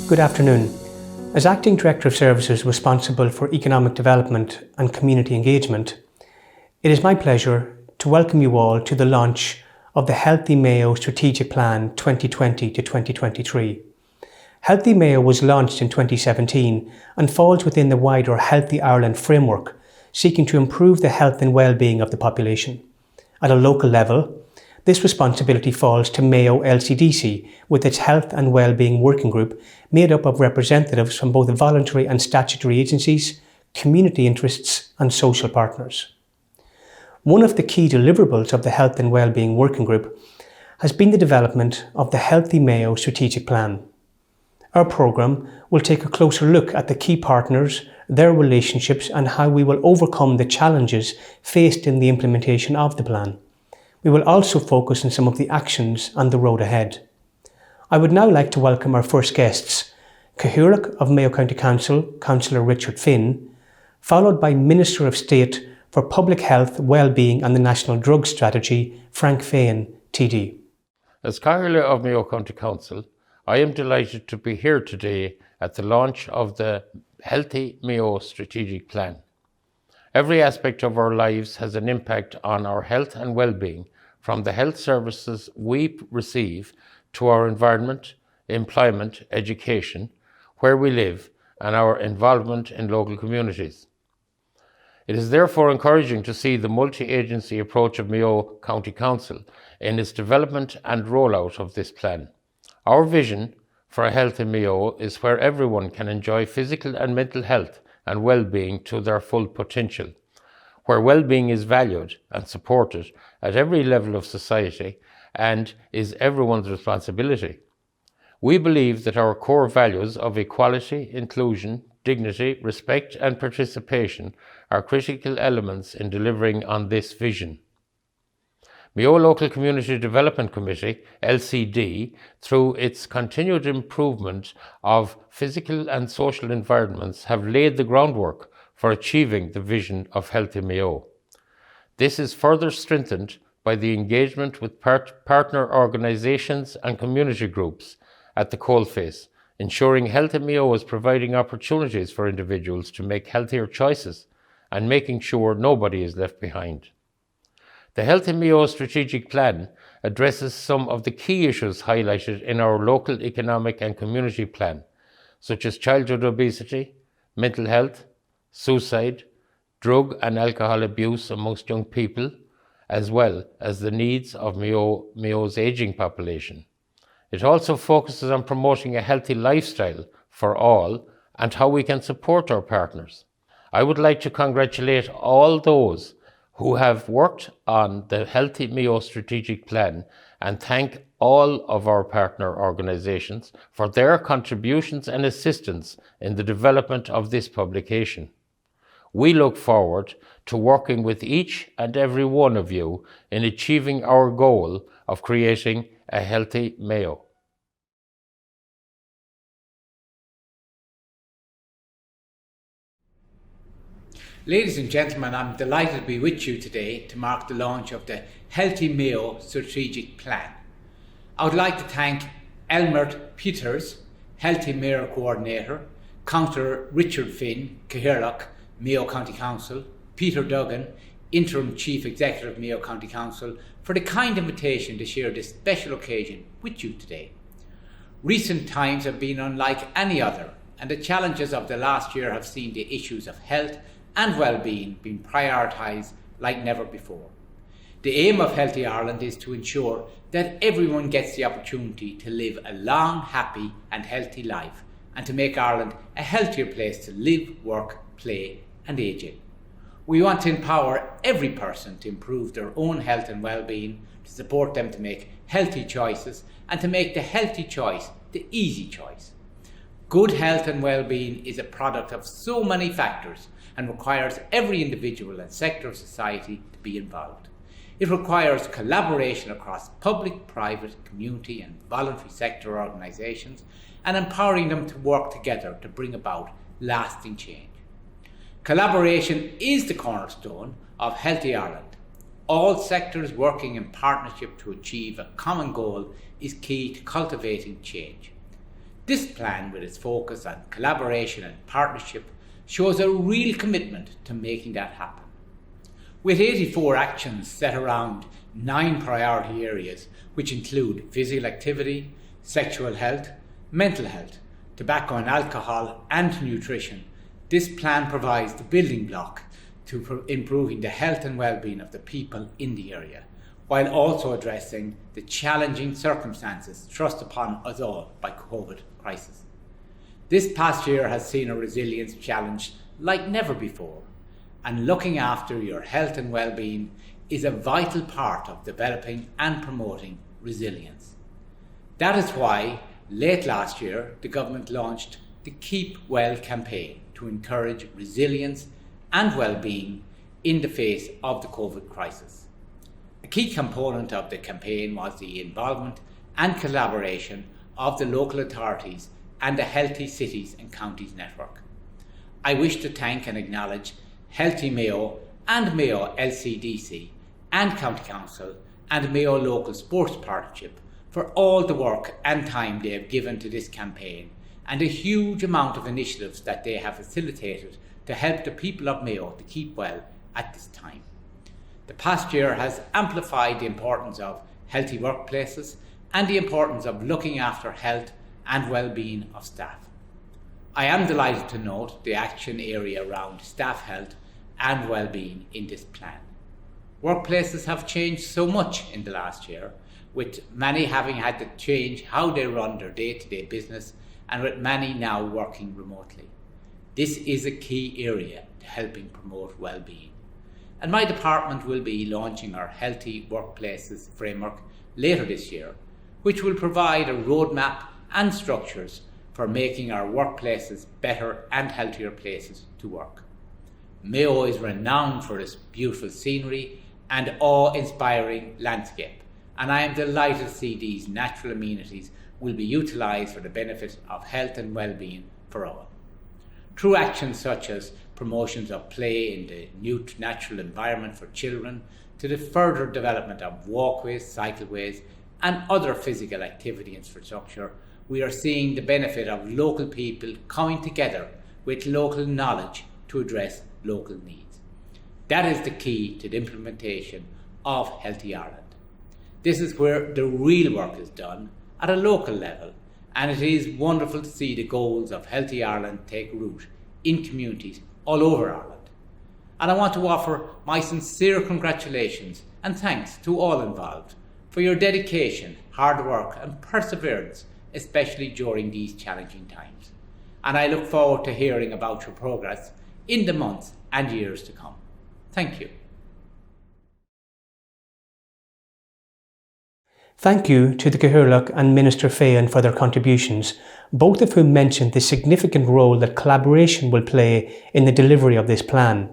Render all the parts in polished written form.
Good afternoon. As Acting Director of Services responsible for economic development and community engagement, it is my pleasure to welcome you all to the launch of the Healthy Mayo Strategic Plan 2020 to 2023. Healthy Mayo was launched in 2017 and falls within the wider Healthy Ireland framework, seeking to improve the health and well-being of the population. At a local level, this responsibility falls to Mayo LCDC with its Health and Wellbeing Working Group made up of representatives from both voluntary and statutory agencies, community interests and social partners. One of the key deliverables of the Health and Wellbeing Working Group has been the development of the Healthy Mayo Strategic Plan. Our programme will take a closer look at the key partners, their relationships and how we will overcome the challenges faced in the implementation of the plan. We will also focus on some of the actions on the road ahead. I would now like to welcome our first guests, Cathaoirleach of Mayo County Council, Councillor Richard Finn, followed by Minister of State for Public Health, Wellbeing and the National Drug Strategy, Frank Feighan TD. As Cathaoirleach of Mayo County Council, I am delighted to be here today at the launch of the Healthy Mayo Strategic Plan. Every aspect of our lives has an impact on our health and well-being, from the health services we receive to our environment, employment, education, where we live, and our involvement in local communities. It is therefore encouraging to see the multi-agency approach of Mayo County Council in its development and rollout of this plan. Our vision for a healthy Mayo is where everyone can enjoy physical and mental health and well-being to their full potential, where well-being is valued and supported at every level of society and is everyone's responsibility. We believe that our core values of equality, inclusion, dignity, respect and participation are critical elements in delivering on this vision. Mayo Local Community Development Committee, LCD, through its continued improvement of physical and social environments, have laid the groundwork for achieving the vision of Healthy Mayo. This is further strengthened by the engagement with partner organisations and community groups at the coalface, ensuring Healthy Mayo is providing opportunities for individuals to make healthier choices and making sure nobody is left behind. The Healthy Mayo Strategic Plan addresses some of the key issues highlighted in our local economic and community plan, such as childhood obesity, mental health, suicide, drug and alcohol abuse amongst young people, as well as the needs of Mayo's ageing population. It also focuses on promoting a healthy lifestyle for all and how we can support our partners. I would like to congratulate all those who have worked on the Healthy Mayo Strategic Plan and thank all of our partner organisations for their contributions and assistance in the development of this publication. We look forward to working with each and every one of you in achieving our goal of creating a healthy Mayo. Ladies and gentlemen, I'm delighted to be with you today to mark the launch of the Healthy Mayo Strategic Plan. I would like to thank Elmert Peters, Healthy Mayo Coordinator, Councillor Richard Finn, Cathaoirleach, Mayo County Council, Peter Duggan, Interim Chief Executive Mayo County Council, for the kind invitation to share this special occasion with you today. Recent times have been unlike any other, and the challenges of the last year have seen the issues of health and well-being being prioritised like never before. The aim of Healthy Ireland is to ensure that everyone gets the opportunity to live a long, happy and healthy life, and to make Ireland a healthier place to live, work, play and age in. We want to empower every person to improve their own health and well-being, to support them to make healthy choices and to make the healthy choice the easy choice. Good health and well-being is a product of so many factors and requires every individual and sector of society to be involved. It requires collaboration across public, private, community and voluntary sector organisations and empowering them to work together to bring about lasting change. Collaboration is the cornerstone of Healthy Ireland. All sectors working in partnership to achieve a common goal is key to cultivating change. This plan, with its focus on collaboration and partnership, shows a real commitment to making that happen. With 84 actions set around 9 priority areas, which include physical activity, sexual health, mental health, tobacco and alcohol, and nutrition, this plan provides the building block to improving the health and well-being of the people in the area, while also addressing the challenging circumstances thrust upon us all by COVID crisis. This past year has seen a resilience challenge like never before, and looking after your health and well-being is a vital part of developing and promoting resilience. That is why, late last year, the government launched the Keep Well campaign to encourage resilience and well-being in the face of the COVID crisis. A key component of the campaign was the involvement and collaboration of the local authorities and the Healthy Cities and Counties Network. I wish to thank and acknowledge Healthy Mayo and Mayo LCDC and County Council and Mayo Local Sports Partnership for all the work and time they have given to this campaign and a huge amount of initiatives that they have facilitated to help the people of Mayo to keep well at this time. The past year has amplified the importance of healthy workplaces and the importance of looking after health and well-being of staff. I am delighted to note the action area around staff health and well-being in this plan. Workplaces have changed so much in the last year, with many having had to change how they run their day-to-day business and with many now working remotely. This is a key area to helping promote well-being. And my department will be launching our Healthy Workplaces framework later this year, which will provide a roadmap and structures for making our workplaces better and healthier places to work. Mayo is renowned for its beautiful scenery and awe-inspiring landscape, and I am delighted to see these natural amenities will be utilised for the benefit of health and well-being for all. Through actions such as promotions of play in the new natural environment for children, to the further development of walkways, cycleways, and other physical activity infrastructure, we are seeing the benefit of local people coming together with local knowledge to address local needs. That is the key to the implementation of Healthy Ireland. This is where the real work is done at a local level, and it is wonderful to see the goals of Healthy Ireland take root in communities all over Ireland. And I want to offer my sincere congratulations and thanks to all involved for your dedication, hard work and perseverance, especially during these challenging times. And I look forward to hearing about your progress in the months and years to come. Thank you. Thank you to the Cathaoirleach and Minister Feighan for their contributions, both of whom mentioned the significant role that collaboration will play in the delivery of this plan.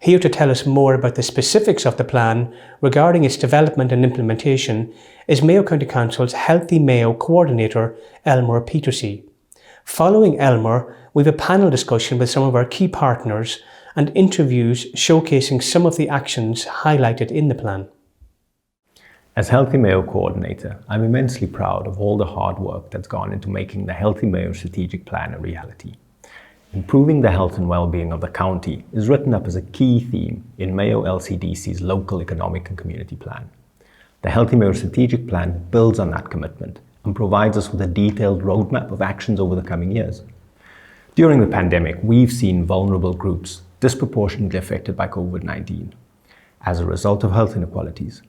Here to tell us more about the specifics of the plan regarding its development and implementation is Mayo County Council's Healthy Mayo Coordinator, Elmer Petersey. Following Elmer, we have a panel discussion with some of our key partners and interviews showcasing some of the actions highlighted in the plan. As Healthy Mayo Coordinator, I'm immensely proud of all the hard work that's gone into making the Healthy Mayo Strategic Plan a reality. Improving the health and well-being of the county is written up as a key theme in Mayo LCDC's Local Economic and Community Plan. The Healthy Mayo Strategic Plan builds on that commitment and provides us with a detailed roadmap of actions over the coming years. During the pandemic, we've seen vulnerable groups disproportionately affected by COVID-19 as a result of health inequalities.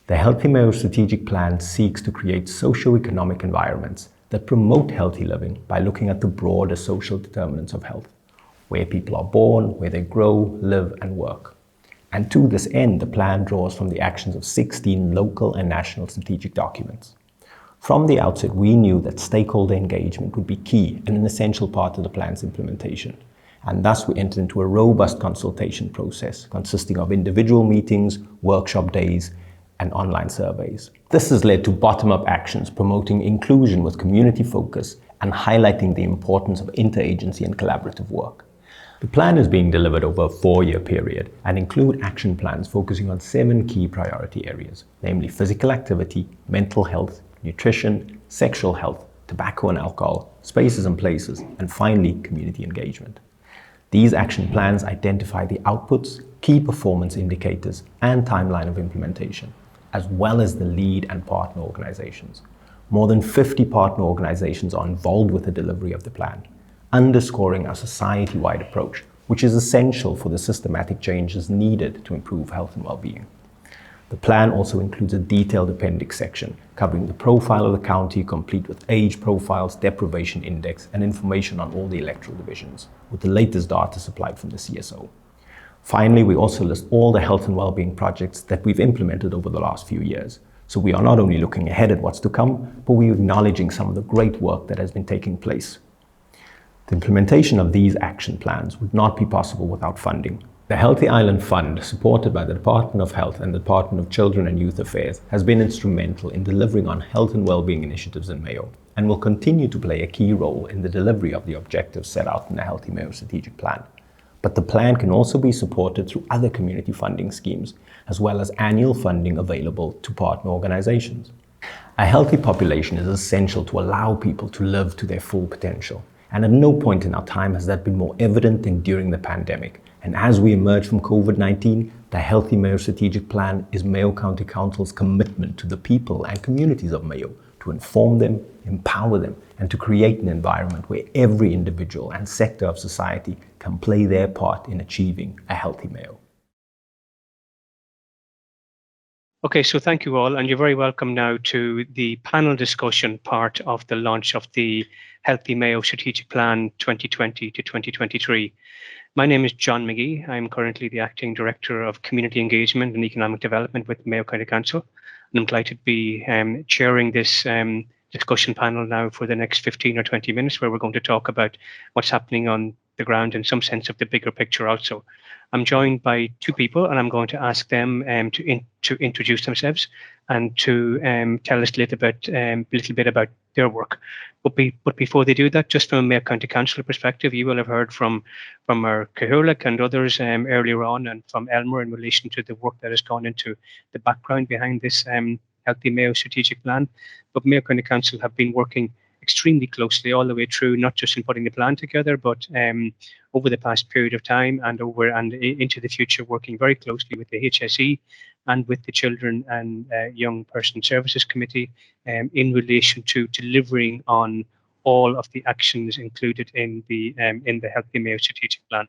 The Healthy Mayo Strategic Plan seeks to create socio-economic environments that promote healthy living by looking at the broader social determinants of health, where people are born, where they grow, live and work. And to this end, the plan draws from the actions of 16 local and national strategic documents. From the outset, we knew that stakeholder engagement would be key and an essential part of the plan's implementation. And thus we entered into a robust consultation process consisting of individual meetings, workshop days, and online surveys. This has led to bottom-up actions promoting inclusion with community focus and highlighting the importance of interagency and collaborative work. The plan is being delivered over a 4-year period and include action plans focusing on 7 key priority areas, namely physical activity, mental health, nutrition, sexual health, tobacco and alcohol, spaces and places, and finally, community engagement. These action plans identify the outputs, key performance indicators, and timeline of implementation, as well as the lead and partner organizations. More than 50 partner organizations are involved with the delivery of the plan, underscoring our society-wide approach, which is essential for the systematic changes needed to improve health and well-being. The plan also includes a detailed appendix section covering the profile of the county, complete with age profiles, deprivation index, and information on all the electoral divisions, with the latest data supplied from the CSO. Finally, we also list all the health and well-being projects that we've implemented over the last few years. So we are not only looking ahead at what's to come, but we're acknowledging some of the great work that has been taking place. The implementation of these action plans would not be possible without funding. The Healthy Island Fund, supported by the Department of Health and the Department of Children and Youth Affairs, has been instrumental in delivering on health and well-being initiatives in Mayo, and will continue to play a key role in the delivery of the objectives set out in the Healthy Mayo Strategic Plan. But the plan can also be supported through other community funding schemes, as well as annual funding available to partner organizations. A healthy population is essential to allow people to live to their full potential, and at no point in our time has that been more evident than during the pandemic. And as we emerge from COVID-19, the Healthy Mayo Strategic Plan is Mayo County Council's commitment to the people and communities of Mayo to inform them, empower them, and to create an environment where every individual and sector of society can play their part in achieving a healthy Mayo. Okay, so thank you all, and you're very welcome now to the panel discussion part of the launch of the Healthy Mayo Strategic Plan 2020 to 2023. My name is John McGee. I'm currently the Acting Director of Community Engagement and Economic Development with Mayo County Council, and I'm delighted to be chairing this discussion panel now for the next 15 or 20 minutes, where we're going to talk about what's happening on the ground in some sense of the bigger picture also. I'm joined by two people, and I'm going to ask them to introduce themselves and to tell us a little bit about their work. But before they do that, just from a Mayo County Council perspective, you will have heard from our Cahullic and others earlier on, and from Elmer in relation to the work that has gone into the background behind this Healthy Mayo Strategic Plan. But Mayo County Council have been working extremely closely all the way through, not just in putting the plan together, but over the past period of time and into the future, working very closely with the HSE and with the Children and Young Person Services Committee in relation to delivering on all of the actions included in the Healthy Mayo Strategic Plan.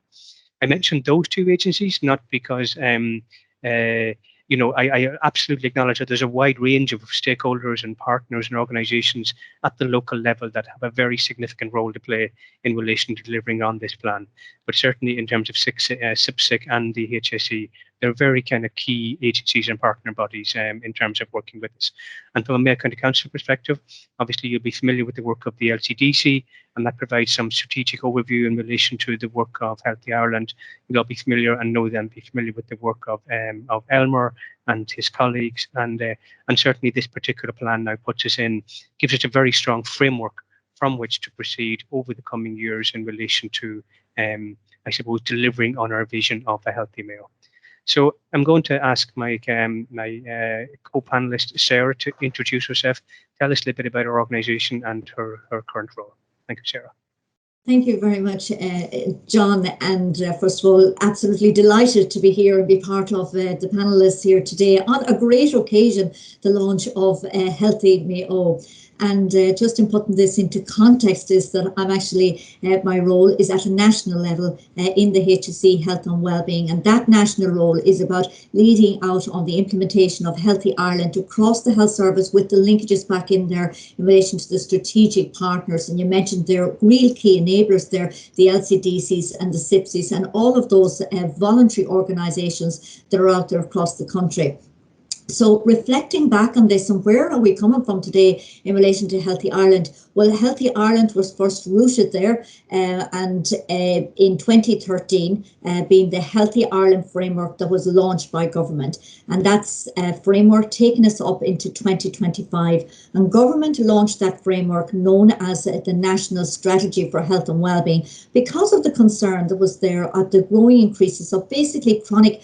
I mentioned those two agencies not because I absolutely acknowledge that there's a wide range of stakeholders and partners and organisations at the local level that have a very significant role to play in relation to delivering on this plan. But certainly in terms of SIPSIC and the HSE, they're very kind of key agencies and partner bodies in terms of working with us. And from a Mayo County Council perspective, obviously you'll be familiar with the work of the LCDC, and that provides some strategic overview in relation to the work of Healthy Ireland. You'll be familiar and know them, be familiar with the work of Elmer and his colleagues, and certainly this particular plan now gives us a very strong framework from which to proceed over the coming years in relation to, I suppose, delivering on our vision of a healthy Mayo. So I'm going to ask my co-panelist Sarah to introduce herself, tell us a little bit about her organisation and her current role. Thank you, Sarah. Thank you very much, John. And first of all, absolutely delighted to be here and be part of the panelists here today on a great occasion, the launch of Healthy Mayo. And just in putting this into context is that I'm actually, my role is at a national level in the HSE Health and Wellbeing. And that national role is about leading out on the implementation of Healthy Ireland across the health service, with the linkages back in there in relation to the strategic partners. And you mentioned their real key enablers there, the LCDCs and the SIPSIs and all of those voluntary organisations that are out there across the country. So reflecting back on this, and where are we coming from today in relation to Healthy Ireland? Well, Healthy Ireland was first rooted there and in 2013, being the Healthy Ireland framework that was launched by government. And that's a framework taking us up into 2025. And government launched that framework known as the National Strategy for Health and Wellbeing because of the concern that was there at the growing increases of basically chronic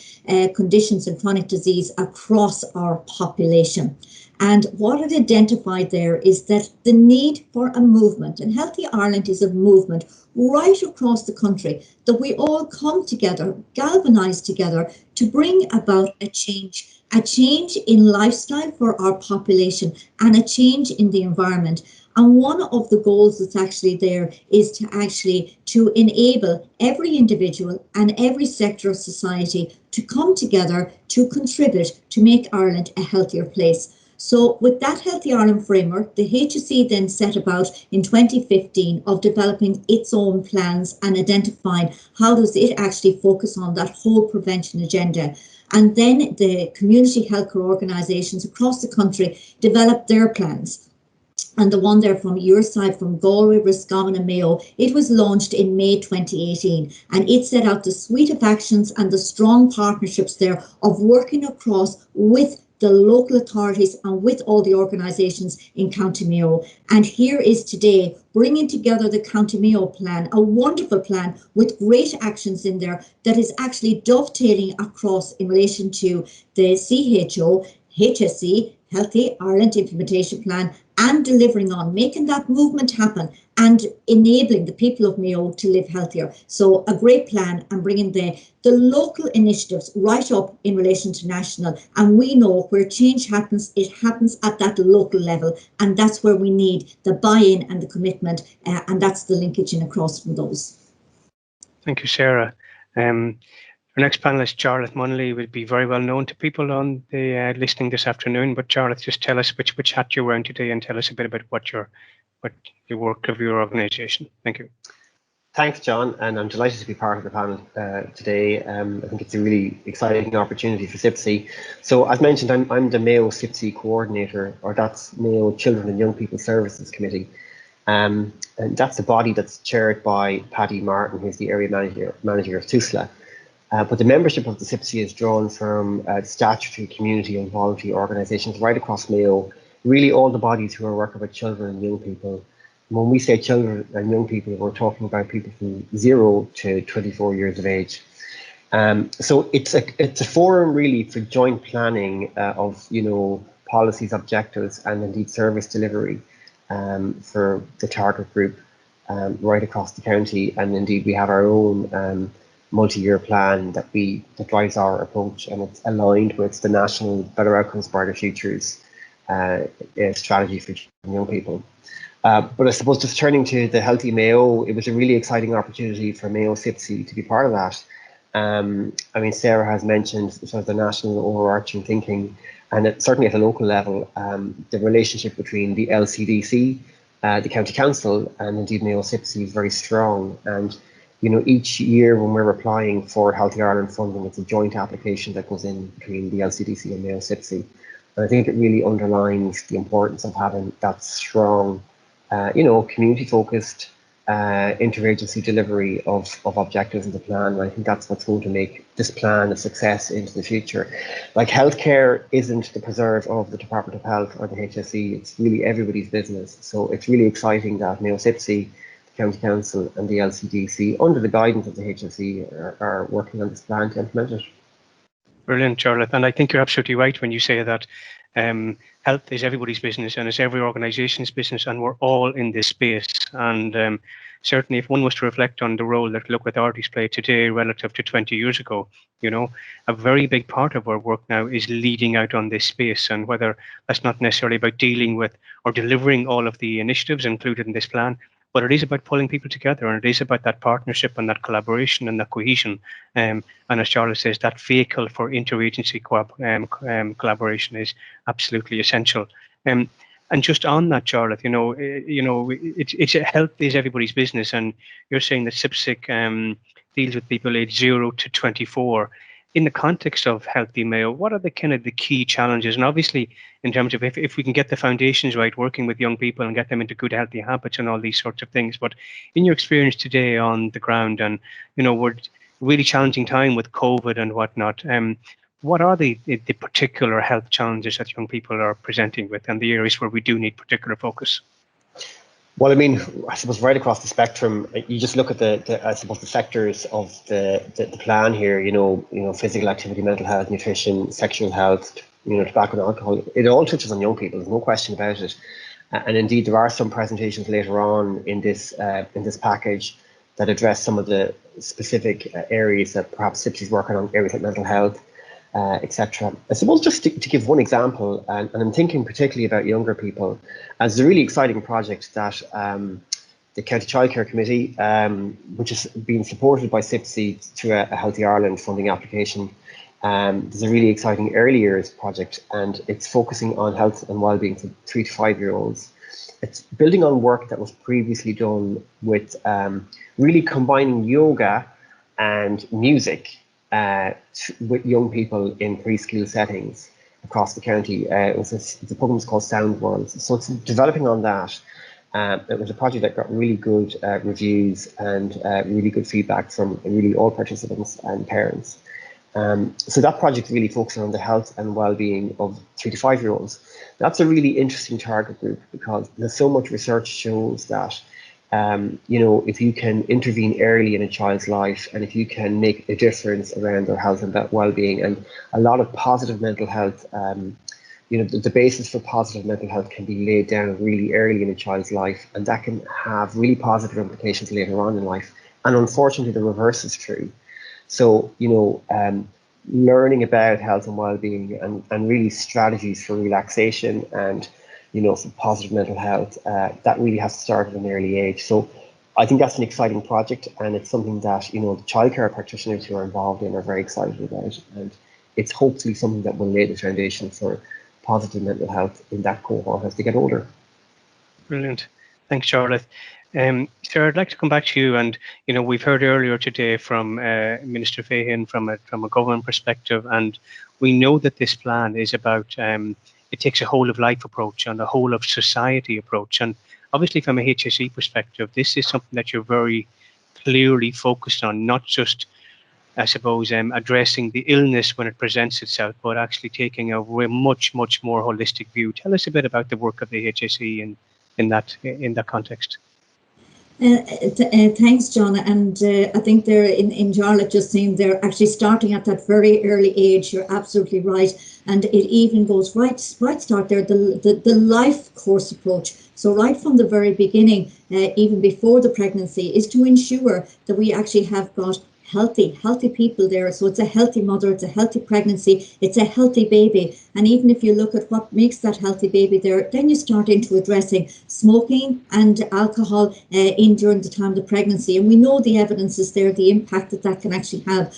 conditions and chronic disease across our population. And what it identified there is that the need for a movement, and Healthy Ireland is a movement right across the country, that we all come together, galvanise together to bring about a change in lifestyle for our population and a change in the environment. And one of the goals that's actually there is to enable every individual and every sector of society to come together to contribute to make Ireland a healthier place. So with that Healthy Ireland framework, the HSE then set about in 2015 of developing its own plans and identifying how does it actually focus on that whole prevention agenda. And then the community healthcare organisations across the country developed their plans. And the one there from your side, from Galway, Roscommon and Mayo, it was launched in May 2018. And it set out the suite of actions and the strong partnerships there of working across with the local authorities and with all the organisations in County Mayo. And here is today bringing together the County Mayo plan, a wonderful plan with great actions in there that is actually dovetailing across in relation to the CHO, HSE, Healthy Ireland Implementation Plan, and delivering on making that movement happen and enabling the people of Mayo to live healthier. So a great plan and bringing the local initiatives right up in relation to national. And we know where change happens, it happens at that local level. And that's where we need the buy-in and the commitment. And that's the linkage in across from those. Thank you, Sarah. Our next panelist, Charlotte Munnelly, will be very well known to people on the listening this afternoon. But Charlotte, just tell us which hat you're wearing today and tell us a bit about what the work of your organisation. Thank you. Thanks, John, and I'm delighted to be part of the panel today. I think it's a really exciting opportunity for CIPSE. So, as mentioned, I'm the Mayo CIPSE coordinator, or that's Mayo Children and Young People Services Committee. And that's a body that's chaired by Paddy Martin, who's the area manager of TUSLA. But the membership of the CIPSE is drawn from statutory, community and voluntary organisations right across Mayo, really all the bodies who are working with children and young people. When we say children and young people, we're talking about people from 0 to 24 years of age. So it's a forum really for joint planning of policies, objectives, and indeed service delivery for the target group right across the county. And indeed, we have our own multi-year plan that drives our approach, and it's aligned with the National Better Outcomes, Brighter Futures strategy for young people. But I suppose just turning to the Healthy Mayo, it was a really exciting opportunity for Mayo CIPSE to be part of that. I mean, Sarah has mentioned sort of the national overarching thinking, and certainly at a local level, the relationship between the LCDC, the County Council, and indeed Mayo CIPSE is very strong. And each year when we're applying for Healthy Ireland funding, it's a joint application that goes in between the LCDC and Mayo CIPSE. And I think it really underlines the importance of having that strong, community-focused interagency delivery of objectives in the plan. And I think that's what's going to make this plan a success into the future. Like, healthcare isn't the preserve of the Department of Health or the HSE, it's really everybody's business. So it's really exciting that Mayo CIPSE, County Council and the LCDC, under the guidance of the HSE, are working on this plan to implement it. Brilliant, Charlotte. And I think you're absolutely right when you say that health is everybody's business and it's every organisation's business, and we're all in this space. And certainly, if one was to reflect on the role that local authorities play today relative to 20 years ago, a very big part of our work now is leading out on this space. And whether that's not necessarily about dealing with or delivering all of the initiatives included in this plan, but it is about pulling people together, and it is about that partnership and that collaboration and that cohesion. And as Charlotte says, that vehicle for interagency collaboration is absolutely essential. And just on that, Charlotte, it's health is everybody's business, and you're saying that CIPSE deals with people aged 0 to 24. In the context of Healthy Mayo, what are the key challenges? And obviously, in terms of if we can get the foundations right, working with young people and get them into good, healthy habits and all these sorts of things. But in your experience today on the ground, and we're really challenging time with COVID and whatnot. What are the particular health challenges that young people are presenting with, and the areas where we do need particular focus? Well, I mean, I suppose right across the spectrum, you just look at the sectors of the plan here. Physical activity, mental health, nutrition, sexual health, tobacco and alcohol. It all touches on young people. There's no question about it. And indeed, there are some presentations later on in this package that address some of the specific areas that perhaps CIPSI is working on, areas like mental health, etc. I suppose just to give one example, and I'm thinking particularly about younger people, as a really exciting project that the County Childcare Committee, which is being supported by CIPSI through a Healthy Ireland funding application. There's a really exciting early years project, and it's focusing on health and well-being for 3 to 5 year olds. It's building on work that was previously done with really combining yoga and music with young people in preschool settings across the county. The program is called Sound Worlds. So it's developing on that. It was a project that got really good reviews and really good feedback from really all participants and parents. So that project really focuses on the health and well-being of 3 to 5 year olds. That's a really interesting target group because there's so much research shows that if you can intervene early in a child's life and if you can make a difference around their health and well-being, and a lot of positive mental health, the basis for positive mental health can be laid down really early in a child's life, and that can have really positive implications later on in life. And unfortunately, the reverse is true. So, learning about health and well-being and really strategies for relaxation and, for positive mental health, that really has to start at an early age. So I think that's an exciting project, and it's something that, the childcare practitioners who are involved in are very excited about. And it's hopefully something that will lay the foundation for positive mental health in that cohort as they get older. Brilliant. Thanks, Charlotte. Sarah, I'd like to come back to you, and we've heard earlier today from Minister Feighan from a government perspective, and we know that this plan is about it takes a whole of life approach and a whole of society approach, and obviously from a HSE perspective, this is something that you're very clearly focused on, not just, I suppose, addressing the illness when it presents itself, but actually taking a much more holistic view. Tell us a bit about the work of the HSE in that context. Thanks, John. And I think they're in Charlotte just saying they're actually starting at that very early age. You're absolutely right. And it even goes right start there, the life course approach. So right from the very beginning, even before the pregnancy, is to ensure that we actually have got healthy people there. So it's a healthy mother, it's a healthy pregnancy, it's a healthy baby. And even if you look at what makes that healthy baby there, then you start into addressing smoking and alcohol during the time of the pregnancy. And we know the evidence is there, the impact that can actually have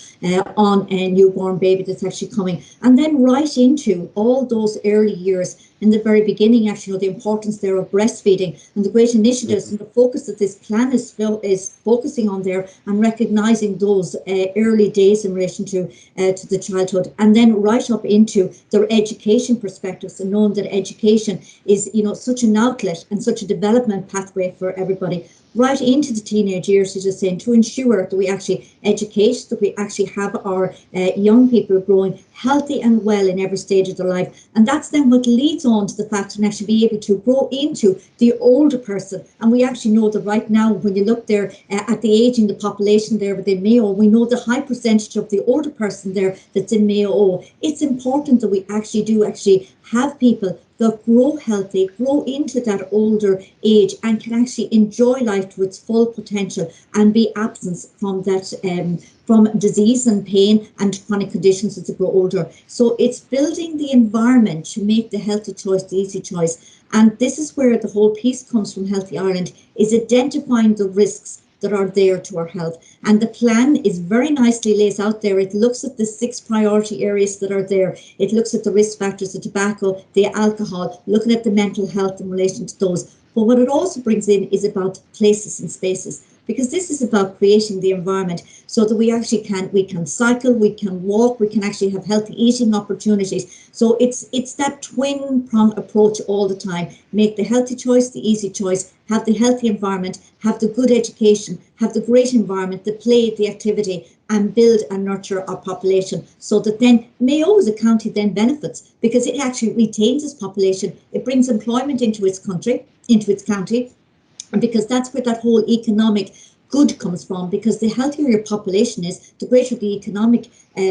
on a newborn baby that's actually coming. And then right into all those early years, in the very beginning, actually, the importance there of breastfeeding and the great initiatives and the focus that this plan is focusing on there, and recognising those early days in relation to the childhood, and then right up into their education perspectives, and knowing that education is such an outlet and such a development pathway for everybody, right into the teenage years, as you're saying, to ensure that we actually educate, that we actually have our young people growing healthy and well in every stage of their life. And that's then what leads on to the fact to actually be able to grow into the older person. And we actually know that right now, when you look there at the aging, the population there within Mayo, we know the high percentage of the older person there that's in Mayo. It's important that we actually do have people that grow healthy, grow into that older age, and can actually enjoy life to its full potential and be absent from that from disease and pain and chronic conditions as they grow older. So it's building the environment to make the healthy choice the easy choice. And this is where the whole piece comes from Healthy Ireland, is identifying the risks that are there to our health. And the plan is very nicely lays out there. It looks at the 6 priority areas that are there. It looks at the risk factors, the tobacco, the alcohol, looking at the mental health in relation to those. But what it also brings in is about places and spaces, because this is about creating the environment so that we actually can cycle, we can walk, we can actually have healthy eating opportunities. So it's that twin prong approach all the time. Make the healthy choice the easy choice, have the healthy environment, have the good education, have the great environment, the play, the activity, and build and nurture our population, so that then Mayo as a county then benefits, because it actually retains its population. It brings employment into its country, into its county, and because that's where that whole economic good comes from, because the healthier your population is, the greater the economic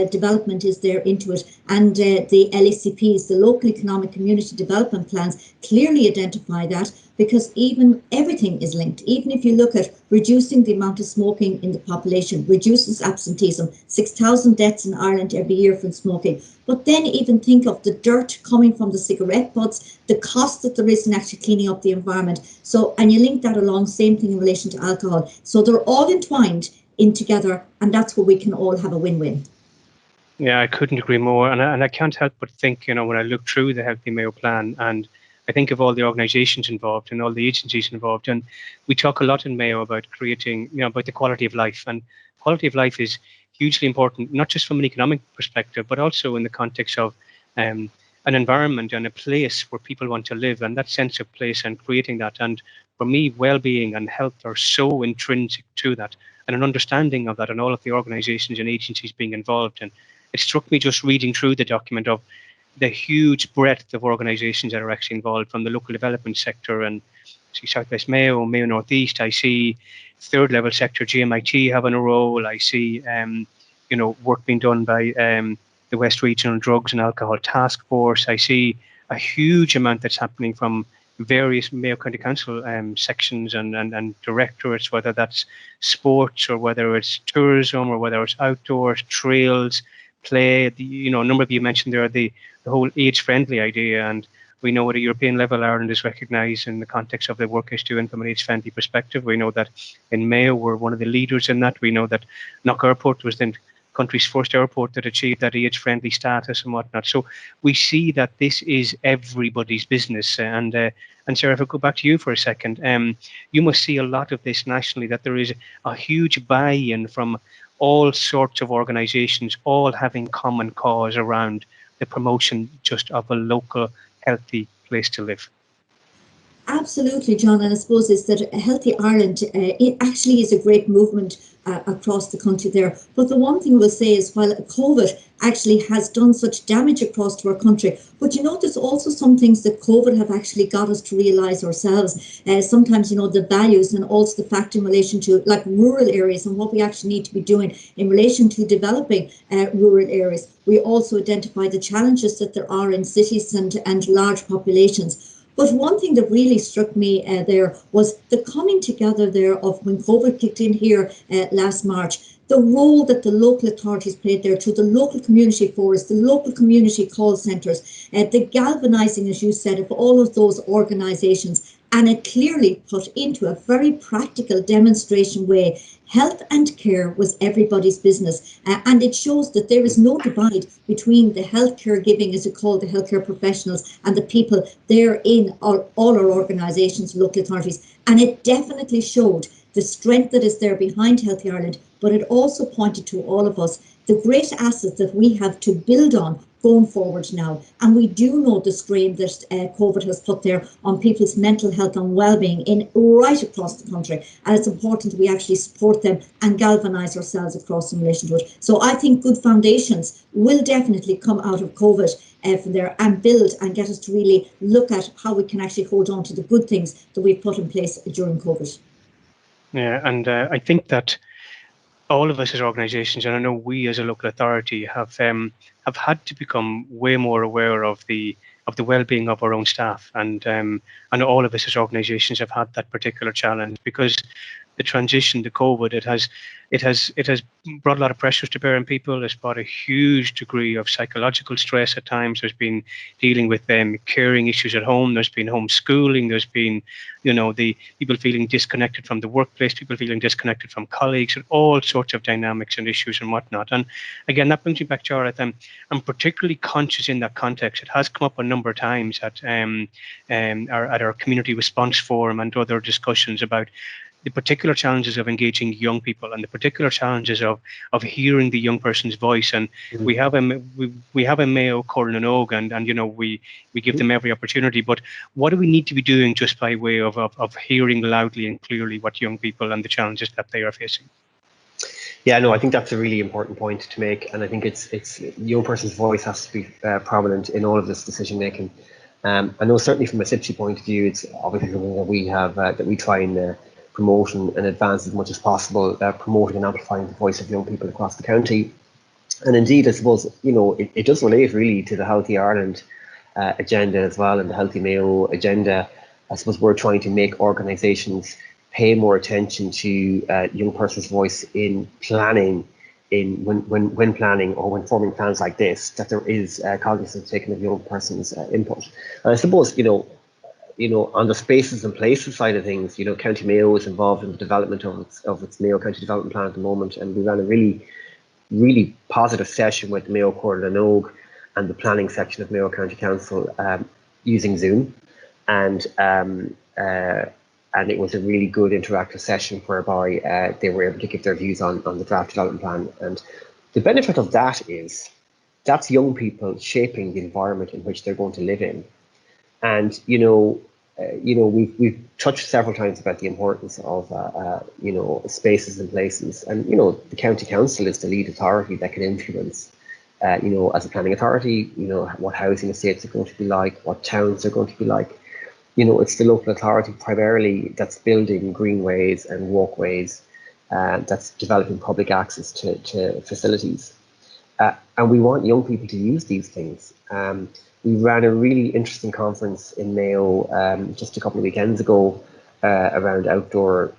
development is there into it. And the LECPs, the local economic community development plans, clearly identify that, because even everything is linked. Even if you look at reducing the amount of smoking in the population, reduces absenteeism, 6,000 deaths in Ireland every year from smoking. But then even think of the dirt coming from the cigarette butts, the cost that there is in actually cleaning up the environment. So, and you link that along, same thing in relation to alcohol. So they're all entwined in together, and that's where we can all have a win-win. Yeah, I couldn't agree more. And I can't help but think, when I look through the Healthy Mayo plan, and I think of all the organisations involved and all the agencies involved, and we talk a lot in Mayo about creating, about the quality of life. And quality of life is hugely important, not just from an economic perspective, but also in the context of an environment and a place where people want to live, and that sense of place and creating that. And for me, well-being and health are so intrinsic to that, and an understanding of that, and all of the organisations and agencies being involved. And it struck me just reading through the document of the huge breadth of organisations that are actually involved, from the local development sector, and I see South West Mayo, Mayo North East. I see third level sector, GMIT having a role. I see work being done by the West Regional Drugs and Alcohol Task Force. I see a huge amount that's happening from various Mayo County Council sections and directorates, whether that's sports or whether it's tourism or whether it's outdoors, trails, play. A number of you mentioned there the whole age-friendly idea, and we know at a European level Ireland is recognised in the context of the work it's doing from an age-friendly perspective. We know that in Mayo we're one of the leaders in that. We know that Knock Airport was the country's first airport that achieved that age-friendly status and whatnot. So we see that this is everybody's business. And Sarah, if I go back to you for a second, you must see a lot of this nationally, that there is a huge buy-in from all sorts of organisations, all having common cause around the promotion just of a local, healthy place to live. Absolutely, John, and I suppose it's that Healthy Ireland, it actually is a great movement across the country there. But the one thing we'll say is, while COVID actually has done such damage across to our country, but there's also some things that COVID have actually got us to realise ourselves. Sometimes, the values, and also the fact in relation to like rural areas and what we actually need to be doing in relation to developing rural areas. We also identify the challenges that there are in cities and large populations. But one thing that really struck me there was the coming together there of when COVID kicked in here last March, the role that the local authorities played there through the local community forums, the local community call centres, the galvanising, as you said, of all of those organisations. And it clearly put into a very practical demonstration way, health and care was everybody's business. And it shows that there is no divide between the healthcare giving, as you call the healthcare professionals, and the people there in all our organisations, local authorities. And it definitely showed the strength that is there behind Healthy Ireland, but it also pointed to all of us the great assets that we have to build on going forward now. And we do know the strain that COVID has put there on people's mental health and well-being right across the country. And it's important that we actually support them and galvanise ourselves across in relation to it. So I think good foundations will definitely come out of COVID from there and build and get us to really look at how we can actually hold on to the good things that we've put in place during COVID. Yeah, and I think that all of us as organisations, and I know we as a local authority, have had to become way more aware of the well-being of our own staff, and all of us as organisations have had that particular challenge, because the transition to COVID, it has brought a lot of pressures to bear on people. It's brought a huge degree of psychological stress at times. There's been dealing with caring issues at home. There's been homeschooling. There's been, the people feeling disconnected from the workplace, people feeling disconnected from colleagues, and all sorts of dynamics and issues and whatnot. And again, that brings me back, Jarlath. I'm particularly conscious in that context. It has come up a number of times at our community response forum and other discussions about the particular challenges of engaging young people and the particular challenges of hearing the young person's voice. And we have a Mayo Corn and Og, and we give them every opportunity. But what do we need to be doing just by way of hearing loudly and clearly what young people and the challenges that they are facing? Yeah, no, I think that's a really important point to make, and I think it's young person's voice has to be prominent in all of this decision making. I know certainly from a CIPSI point of view, it's obviously something that we have that we try and promote and advance as much as possible, promoting and amplifying the voice of young people across the county. And indeed, I suppose, it does relate really to the Healthy Ireland agenda as well, and the Healthy Mayo agenda. I suppose we're trying to make organisations pay more attention to young persons' voice in planning, when planning or when forming plans like this, that there is cognizance taken of young persons' input. And I suppose, on the spaces and places side of things, County Mayo is involved in the development of its Mayo County Development Plan at the moment, and we ran a really positive session with the Mayo Court and Ogue and the planning section of Mayo County Council using Zoom, and it was a really good interactive session whereby they were able to give their views on the draft development plan. And the benefit of that is that's young people shaping the environment in which they're going to live in. And we've touched several times about the importance of spaces and places, and the county council is the lead authority that can influence. As a planning authority, what housing estates are going to be like, what towns are going to be like. It's the local authority primarily that's building greenways and walkways, that's developing public access to facilities. And we want young people to use these things. We ran a really interesting conference in Mayo just a couple of weekends ago around outdoor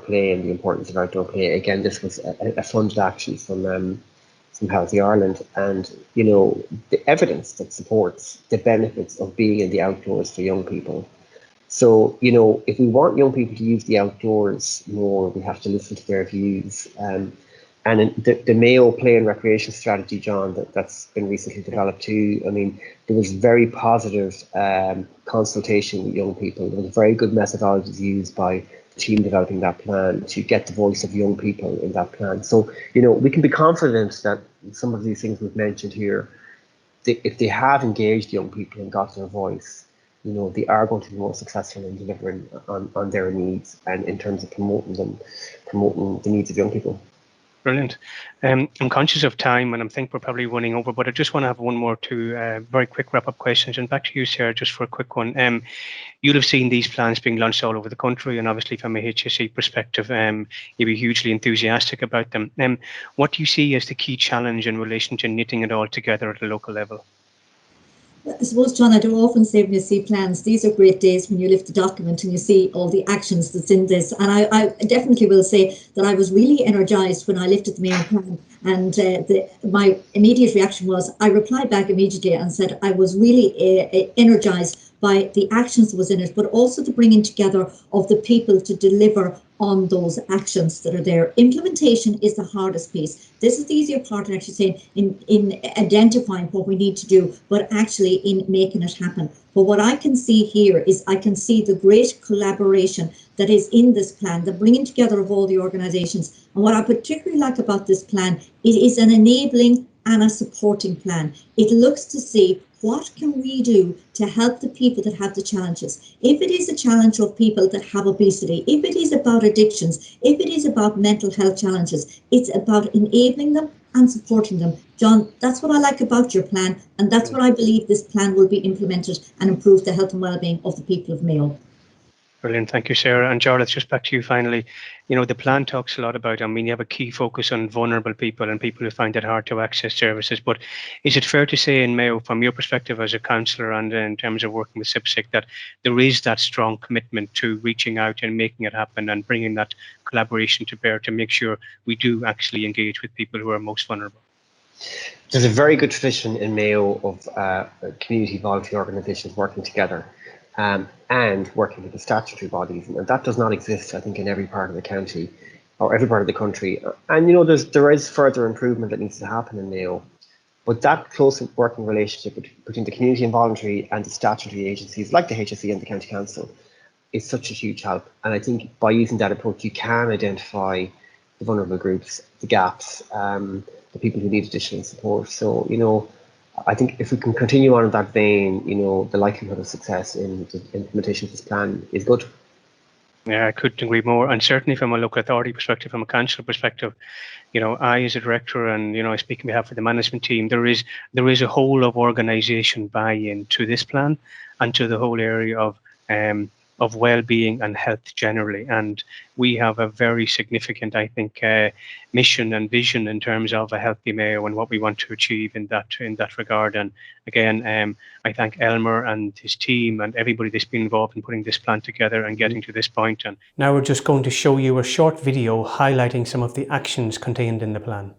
play and the importance of outdoor play. Again, this was a funded action from Healthy Ireland, and the evidence that supports the benefits of being in the outdoors for young people. So if we want young people to use the outdoors more, we have to listen to their views. And in the Mayo Play and Recreation Strategy, John, that's been recently developed too. I mean, there was very positive consultation with young people. There was very good methodologies used by the team developing that plan to get the voice of young people in that plan. So, we can be confident that some of these things we've mentioned here, if they have engaged young people and got their voice, they are going to be more successful in delivering on their needs and in terms of promoting the needs of young people. Brilliant. I'm conscious of time, and I think we're probably running over, but I just want to have one more two very quick wrap-up questions. And back to you, Sarah, just for a quick one. You'll have seen these plans being launched all over the country, and obviously from a HSE perspective, you'll be hugely enthusiastic about them. What do you see as the key challenge in relation to knitting it all together at a local level? I suppose, John, I do often say when you see plans, these are great days when you lift the document and you see all the actions that's in this. And I definitely will say that I was really energised when I lifted the Mayo plan. And my immediate reaction was, I replied back immediately and said I was really energised by the actions that was in it, but also the bringing together of the people to deliver on those actions that are there. Implementation is the hardest piece. This is the easier part, actually saying in identifying what we need to do, but actually in making it happen. But what I can see here is I can see the great collaboration that is in this plan, the bringing together of all the organisations. And what I particularly like about this plan, it is an enabling and a supporting plan. It looks to see what can we do to help the people that have the challenges. If it is a challenge of people that have obesity, if it is about addictions, if it is about mental health challenges, it's about enabling them and supporting them. John, that's what I like about your plan, and that's what I believe this plan will be implemented and improve the health and well-being of the people of Mayo. Brilliant. Thank you, Sarah. And Jarlath, just back to you finally. The plan talks a lot about, you have a key focus on vulnerable people and people who find it hard to access services. But is it fair to say in Mayo, from your perspective as a councillor and in terms of working with CIPSIC, that there is that strong commitment to reaching out and making it happen and bringing that collaboration to bear to make sure we do actually engage with people who are most vulnerable? There's a very good tradition in Mayo of community voluntary organisations working together. And working with the statutory bodies, and that does not exist, I think, in every part of the county or every part of the country. And there is further improvement that needs to happen in Mayo, but that close working relationship between the community and voluntary and the statutory agencies like the HSE and the County Council is such a huge help. And I think by using that approach, you can identify the vulnerable groups, the gaps, the people who need additional support. So I think if we can continue on in that vein, the likelihood of success in the implementation of this plan is good. Yeah, I couldn't agree more. And certainly from a local authority perspective, from a council perspective, I as a director and, I speak on behalf of the management team, there is a whole of organisation buy-in to this plan and to the whole area of of well-being and health generally. And we have a very significant, I think, mission and vision in terms of a healthy Mayo and what we want to achieve in that regard. And again, I thank Elmer and his team and everybody that's been involved in putting this plan together and getting to this point. And now we're just going to show you a short video highlighting some of the actions contained in the plan.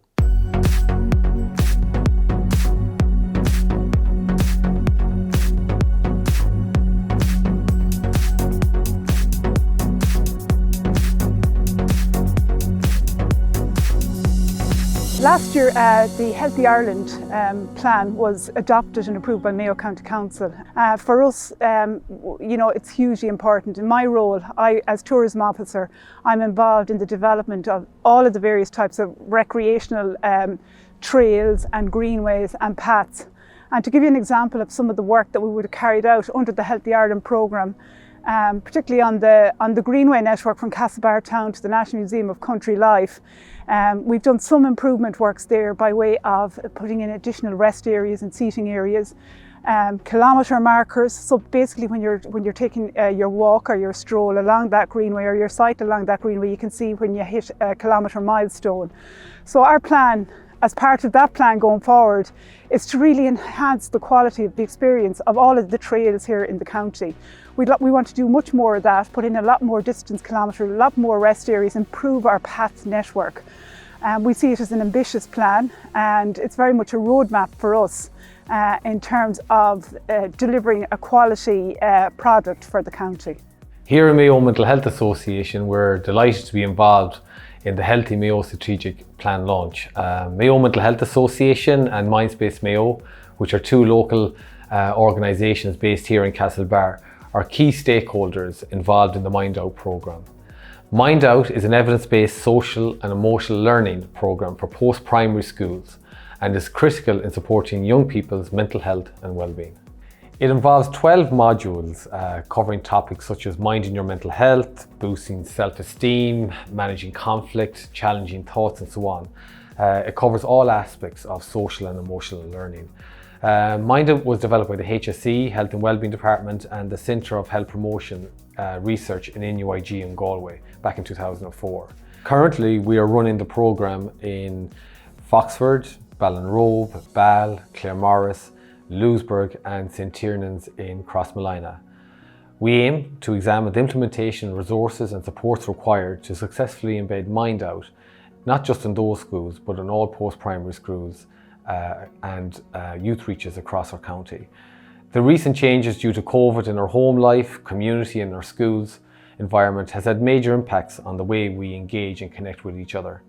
Last year, the Healthy Ireland plan was adopted and approved by Mayo County Council. For us, it's hugely important. In my role, as tourism officer, I'm involved in the development of all of the various types of recreational trails and greenways and paths. And to give you an example of some of the work that we would have carried out under the Healthy Ireland programme, particularly on the Greenway network from Castlebar Town to the National Museum of Country Life. We've done some improvement works there by way of putting in additional rest areas and seating areas, kilometre markers. So basically when you're taking your walk or your stroll along that greenway or your cycle along that greenway, you can see when you hit a kilometre milestone. So our plan, as part of that plan going forward, is to really enhance the quality of the experience of all of the trails here in the county. We want to do much more of that, put in a lot more distance kilometres, a lot more rest areas, improve our path network. We see it as an ambitious plan, and it's very much a roadmap for us in terms of delivering a quality product for the county. Here in Mayo Mental Health Association, we're delighted to be involved in the Healthy Mayo Strategic Plan launch. Mayo Mental Health Association and Mindspace Mayo, which are two local organisations based here in Castlebar, are key stakeholders involved in the Mind Out programme. Mind Out is an evidence-based social and emotional learning programme for post-primary schools and is critical in supporting young people's mental health and well-being. It involves 12 modules covering topics such as minding your mental health, boosting self-esteem, managing conflict, challenging thoughts, and so on. It covers all aspects of social and emotional learning. Mind Out was developed by the HSE, Health and Wellbeing Department, and the Centre of Health Promotion Research in NUIG in Galway back in 2004. Currently, we are running the programme in Foxford, Ballinrobe, Ball, Claremorris, Louisburg and St Tiernan's in Crossmolina. We aim to examine the implementation, resources and supports required to successfully embed Mind Out, not just in those schools, but in all post-primary schools and youth reaches across our county. The recent changes due to COVID in our home life, community and our schools environment has had major impacts on the way we engage and connect with each other.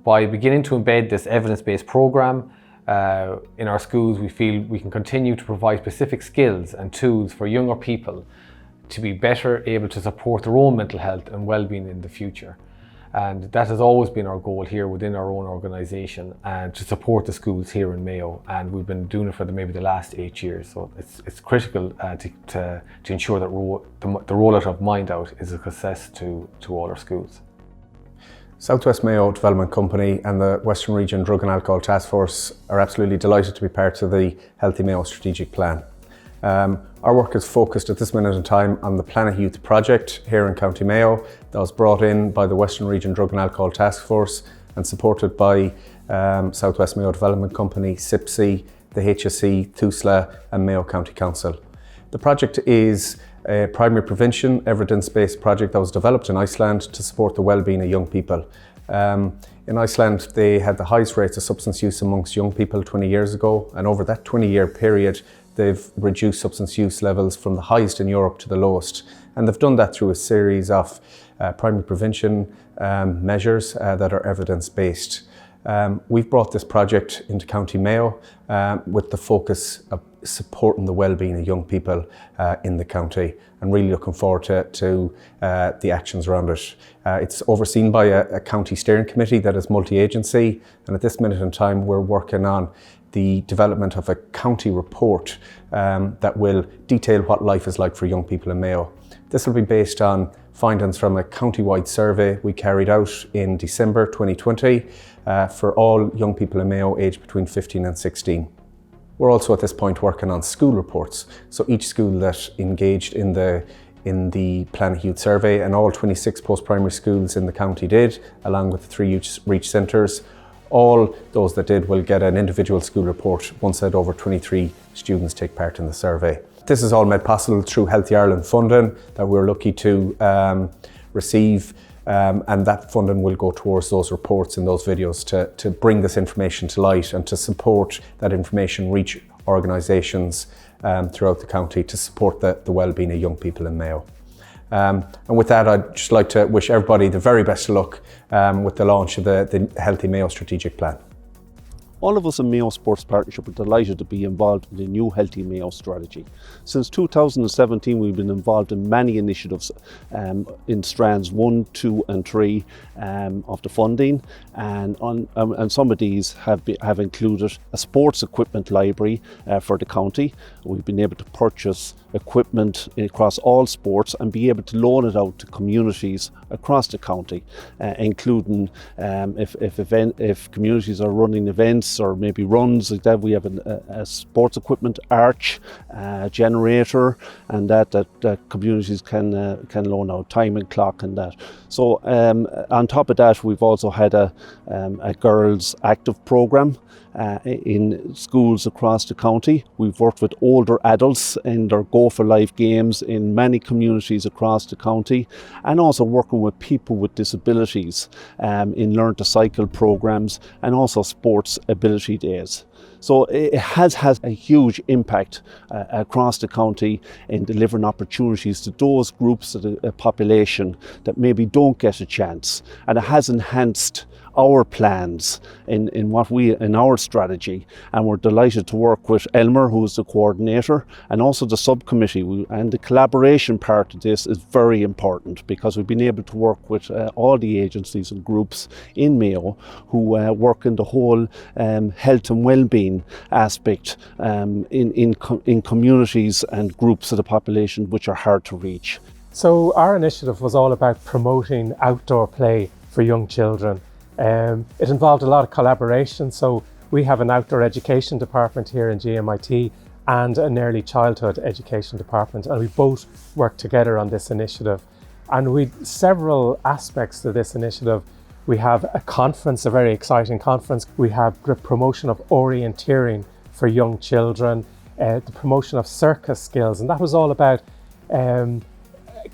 By beginning to embed this evidence-based programme in our schools, we feel we can continue to provide specific skills and tools for younger people to be better able to support their own mental health and well-being in the future. And that has always been our goal here within our own organisation, and to support the schools here in Mayo. And we've been doing it for maybe the last 8 years. So it's critical to ensure that the rollout of Mind Out is a success to all our schools. Southwest Mayo Development Company and the Western Region Drug and Alcohol Task Force are absolutely delighted to be part of the Healthy Mayo Strategic Plan. Our work is focused at this minute in time on the Planet Youth project here in County Mayo that was brought in by the Western Region Drug and Alcohol Task Force and supported by Southwest Mayo Development Company, CIPSI, the HSE, TUSLA and Mayo County Council. The project is a primary prevention evidence-based project that was developed in Iceland to support the well-being of young people. In Iceland, they had the highest rates of substance use amongst young people 20 years ago, and over that 20-year period, they've reduced substance use levels from the highest in Europe to the lowest. And they've done that through a series of primary prevention measures that are evidence-based. We've brought this project into County Mayo with the focus of supporting the well-being of young people in the county, and really looking forward to the actions around it. It's overseen by a county steering committee that is multi-agency, and at this minute in time we're working on the development of a county report that will detail what life is like for young people in Mayo. This will be based on findings from a county-wide survey we carried out in December 2020 for all young people in Mayo aged between 15 and 16. We're also at this point working on school reports. So each school that engaged in the in the Planet Youth Survey, and all 26 post-primary schools in the county did, along with the 3 Reach Centres. All those that did will get an individual school report once that over 23 students take part in the survey. This is all made possible through Healthy Ireland funding that we're lucky to receive, and that funding will go towards those reports and those videos to bring this information to light and to support that information reach organisations throughout the county to support the well-being of young people in Mayo. And with that, I'd just like to wish everybody the very best of luck with the launch of the Healthy Mayo Strategic Plan. All of us in Mayo Sports Partnership are delighted to be involved in the new Healthy Mayo strategy. Since 2017, we've been involved in many initiatives in strands 1, 2 and 3 of the funding, and some of these have included a sports equipment library for the county. We've been able to purchase equipment across all sports and be able to loan it out to communities across the county, including if communities are running events or maybe runs like that, we have a sports equipment arch, generator, and that communities can loan out, time and clock and that. So on top of that, we've also had a girls active program in schools across the county. We've worked with older adults in their Go for Life games in many communities across the county, and also working with people with disabilities in Learn to Cycle programs and also sports ability days. So it has a huge impact across the county in delivering opportunities to those groups of the population that maybe don't get a chance, and it has enhanced our plans in our strategy, and we're delighted to work with Elmer, who is the coordinator, and also the subcommittee. And the collaboration part of this is very important because we've been able to work with all the agencies and groups in Mayo who work in the whole health and well-being aspect in communities and groups of the population which are hard to reach. So our initiative was all about promoting outdoor play for young children. It involved a lot of collaboration, so we have an outdoor education department here in GMIT and an early childhood education department, and we both work together on this initiative. And we several aspects to this initiative. We have a conference, a very exciting conference. We have the promotion of orienteering for young children, the promotion of circus skills, and that was all about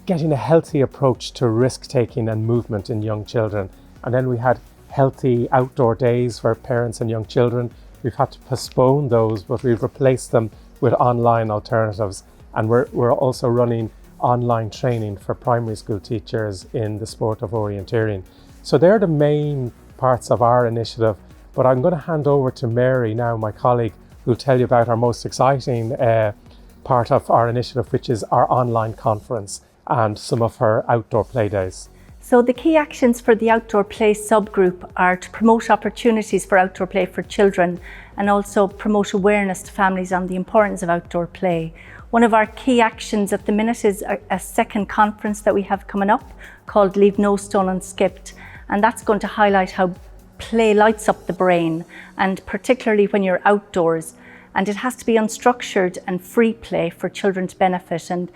getting a healthy approach to risk-taking and movement in young children. And then we had healthy outdoor days for parents and young children. We've had to postpone those, but we've replaced them with online alternatives. And we're also running online training for primary school teachers in the sport of orienteering. So they're the main parts of our initiative. But I'm going to hand over to Mary now, my colleague, who'll tell you about our most exciting part of our initiative, which is our online conference and some of her outdoor play days. So the key actions for the outdoor play subgroup are to promote opportunities for outdoor play for children and also promote awareness to families on the importance of outdoor play. One of our key actions at the minute is a second conference that we have coming up called Leave No Stone Unskipped, and that's going to highlight how play lights up the brain, and particularly when you're outdoors. And it has to be unstructured and free play for children to benefit, and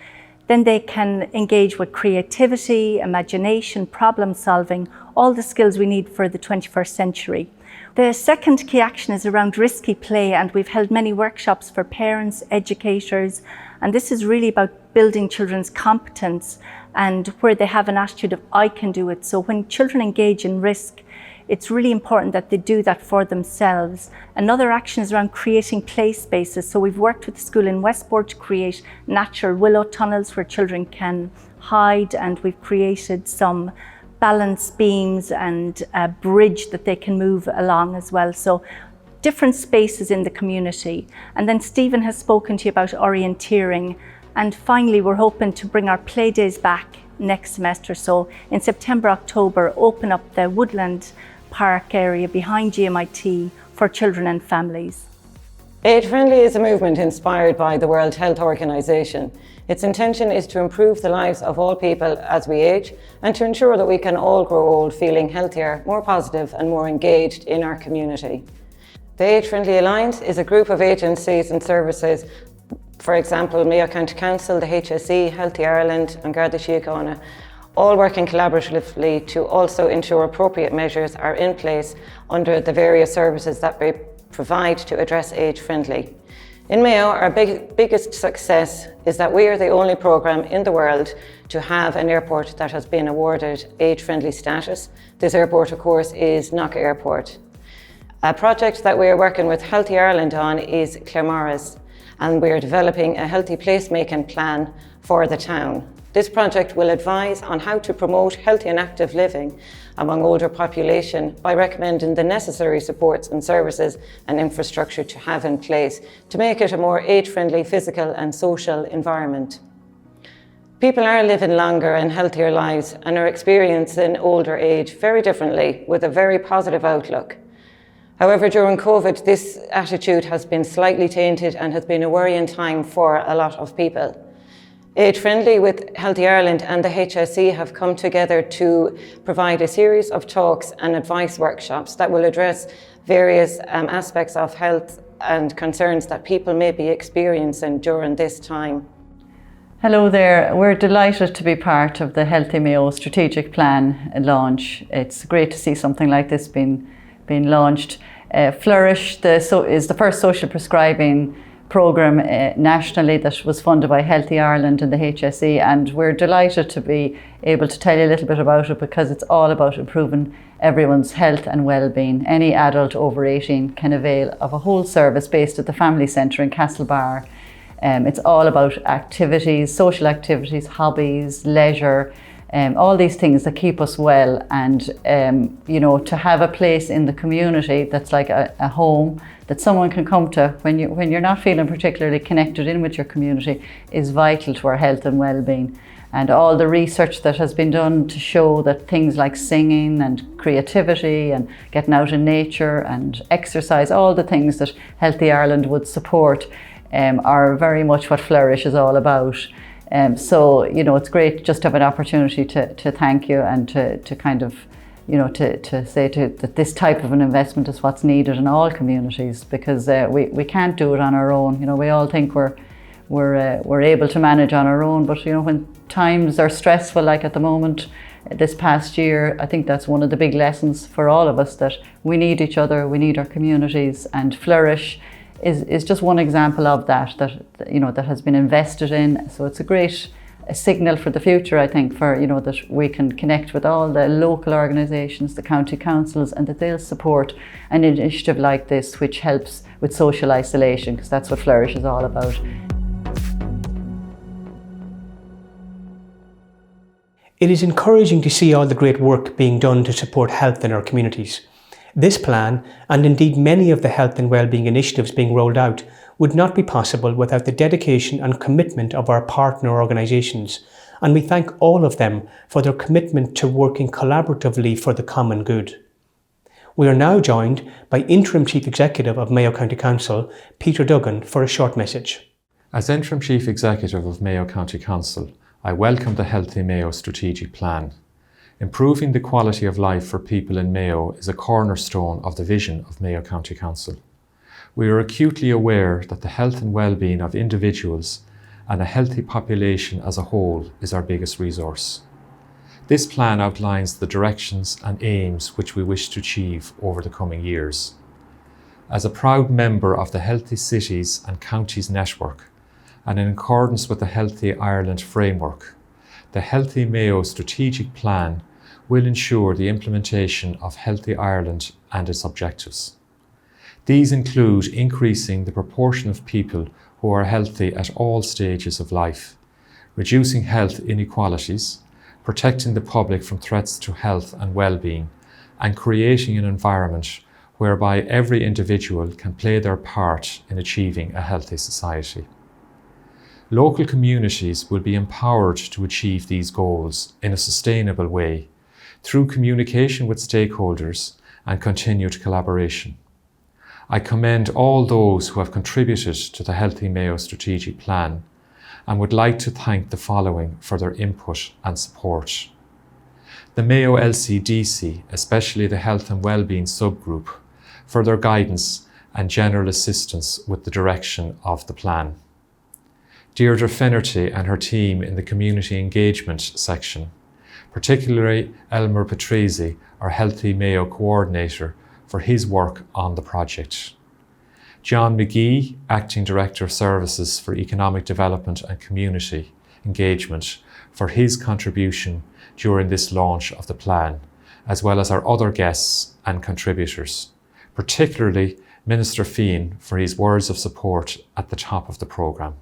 then they can engage with creativity, imagination, problem solving, all the skills we need for the 21st century. The second key action is around risky play, and we've held many workshops for parents, educators, and this is really about building children's competence and where they have an attitude of I can do it. So when children engage in risk, it's really important that they do that for themselves. Another action is around creating play spaces. So we've worked with the school in Westport to create natural willow tunnels where children can hide, and we've created some balance beams and a bridge that they can move along as well. So different spaces in the community. And then Stephen has spoken to you about orienteering. And finally, we're hoping to bring our play days back next semester. So in September, October, open up the Woodland Park area behind GMIT for children and families. Age Friendly is a movement inspired by the World Health Organization. Its intention is to improve the lives of all people as we age and to ensure that we can all grow old feeling healthier, more positive and more engaged in our community. The Age Friendly Alliance is a group of agencies and services For example, Mayo County Council, the HSE, Healthy Ireland and Garda Síochána, all working collaboratively to also ensure appropriate measures are in place under the various services that we provide to address age-friendly. In Mayo, our biggest success is that we are the only programme in the world to have an airport that has been awarded age-friendly status. This airport, of course, is Knock Airport. A project that we are working with Healthy Ireland on is Gilmartin, and we are developing a healthy placemaking plan for the town. This project will advise on how to promote healthy and active living among older population by recommending the necessary supports and services and infrastructure to have in place to make it a more age-friendly physical and social environment. People are living longer and healthier lives and are experiencing older age very differently with a very positive outlook. However, during COVID, this attitude has been slightly tainted and has been a worrying time for a lot of people. Age Friendly with Healthy Ireland and the HSE have come together to provide a series of talks and advice workshops that will address various aspects of health and concerns that people may be experiencing during this time. Hello there, we're delighted to be part of the Healthy Mayo strategic plan launch. It's great to see something like this being launched. Flourish is the first social prescribing programme nationally that was funded by Healthy Ireland and the HSE, and we're delighted to be able to tell you a little bit about it because it's all about improving everyone's health and well-being. Any adult over 18 can avail of a whole service based at the Family Centre in Castlebar. It's all about activities, social activities, hobbies, leisure, all these things that keep us well, and to have a place in the community that's like a home that someone can come to when you're not feeling particularly connected in with your community is vital to our health and well-being. And all the research that has been done to show that things like singing and creativity and getting out in nature and exercise, all the things that Healthy Ireland would support, are very much what Flourish is all about. So it's great just to have an opportunity to thank you and to kind of, to say that this type of an investment is what's needed in all communities, because we can't do it on our own. We all think we're able to manage on our own, but when times are stressful, like at the moment, this past year, I think that's one of the big lessons for all of us, that we need each other, we need our communities, and Flourish is just one example of that has been invested in. So it's a great signal for the future, I think, for that we can connect with all the local organisations, the county councils, and that they'll support an initiative like this, which helps with social isolation, because that's what Flourish is all about. It is encouraging to see all the great work being done to support health in our communities. This plan, and indeed many of the health and wellbeing initiatives being rolled out, would not be possible without the dedication and commitment of our partner organisations, and we thank all of them for their commitment to working collaboratively for the common good. We are now joined by Interim Chief Executive of Mayo County Council, Peter Duggan, for a short message. As Interim Chief Executive of Mayo County Council, I welcome the Healthy Mayo strategic plan. Improving the quality of life for people in Mayo is a cornerstone of the vision of Mayo County Council. We are acutely aware that the health and well-being of individuals and a healthy population as a whole is our biggest resource. This plan outlines the directions and aims which we wish to achieve over the coming years. As a proud member of the Healthy Cities and Counties Network, and in accordance with the Healthy Ireland framework, the Healthy Mayo strategic plan will ensure the implementation of Healthy Ireland and its objectives. These include increasing the proportion of people who are healthy at all stages of life, reducing health inequalities, protecting the public from threats to health and well-being, and creating an environment whereby every individual can play their part in achieving a healthy society. Local communities will be empowered to achieve these goals in a sustainable way through communication with stakeholders and continued collaboration. I commend all those who have contributed to the Healthy Mayo strategic plan and would like to thank the following for their input and support. The Mayo LCDC, especially the Health and Wellbeing subgroup, for their guidance and general assistance with the direction of the plan. Deirdre Finnerty and her team in the community engagement section, particularly Elmer Patrizi, our Healthy Mayo coordinator, for his work on the project. John McGee, Acting Director of Services for Economic Development and Community Engagement, for his contribution during this launch of the plan, as well as our other guests and contributors, particularly Minister Feighan for his words of support at the top of the programme.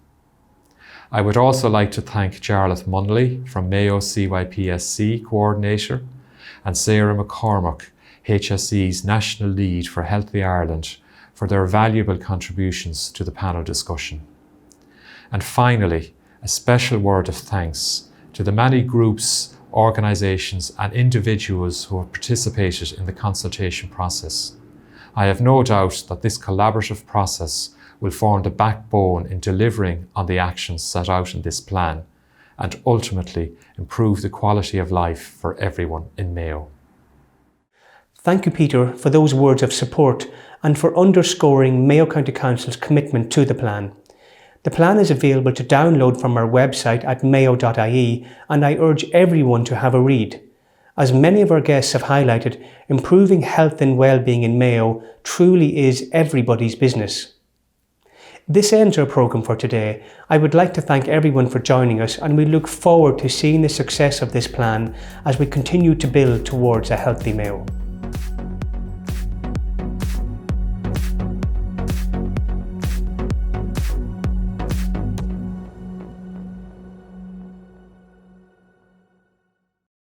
I would also like to thank Jarlath Munnelly from Mayo CYPSC Coordinator and Sarah McCormack, HSE's National Lead for Healthy Ireland, for their valuable contributions to the panel discussion. And finally, a special word of thanks to the many groups, organisations and individuals who have participated in the consultation process. I have no doubt that this collaborative process will form the backbone in delivering on the actions set out in this plan and ultimately improve the quality of life for everyone in Mayo. Thank you, Peter, for those words of support and for underscoring Mayo County Council's commitment to the plan. The plan is available to download from our website at mayo.ie, and I urge everyone to have a read. As many of our guests have highlighted, improving health and well-being in Mayo truly is everybody's business. This ends our programme for today. I would like to thank everyone for joining us, and we look forward to seeing the success of this plan as we continue to build towards a healthy Mayo.